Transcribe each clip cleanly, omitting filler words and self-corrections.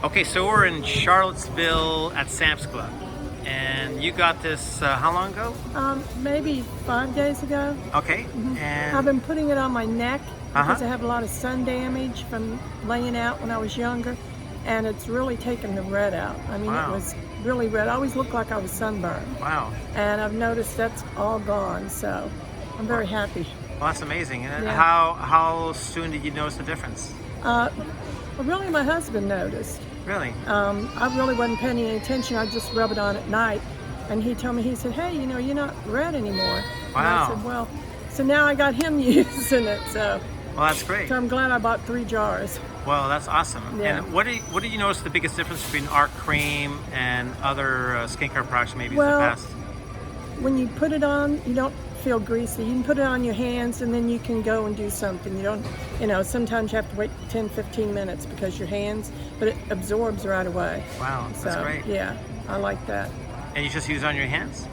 Okay, so we're in Charlottesville at Sam's Club, and you got this how long ago? Maybe 5 days ago. Okay, and I've been putting it on my neck because Uh-huh. I have a lot of sun damage from laying out when I was younger, and it's really taken the red out. I mean, Wow. it was really red. I always looked like I was sunburned, wow, and I've noticed that's all gone, so I'm very happy. well that's amazing. And Yeah. how soon did you notice the difference? Well, really, my husband noticed. Really? I really wasn't paying any attention. I just rub it on at night, and he told me, he said, "Hey, you're not red anymore." And I Wow. said, "Well," so now I got him using it. So Well, that's great. I'm glad I bought 3 jars. Well, that's awesome. Yeah. And what do you notice the biggest difference between our cream and other skincare products maybe Well, in the past? When you put it on, you don't feel greasy. You can put it on your hands, and then you can go and do something. You don't, sometimes you have to wait 10, 15 minutes because your hands, but it absorbs right away. Wow, that's So, great. yeah, I like that. And you just use it on your hands?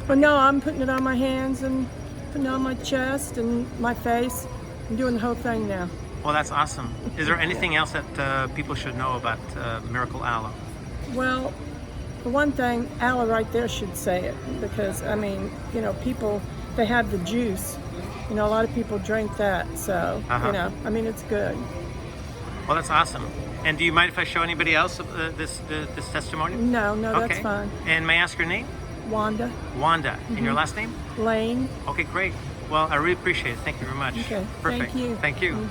But no, I'm putting it on my hands and putting it on my chest and my face. I'm doing the whole thing now. Well, that's awesome. Is there anything else that people should know about Miracle Aloe? Well, for one thing, aloe right there should say it because, I mean, people, they have the juice. A lot of people drink that, so, Uh-huh. I mean, it's good. Well, that's awesome. And do you mind if I show anybody else this testimonial? No, Okay. that's fine. And may I ask your name? Wanda Wanda. And your last name? Lane. Okay, great. Well, I really appreciate it. Thank you very much. Okay, Perfect. thank you. Thank you.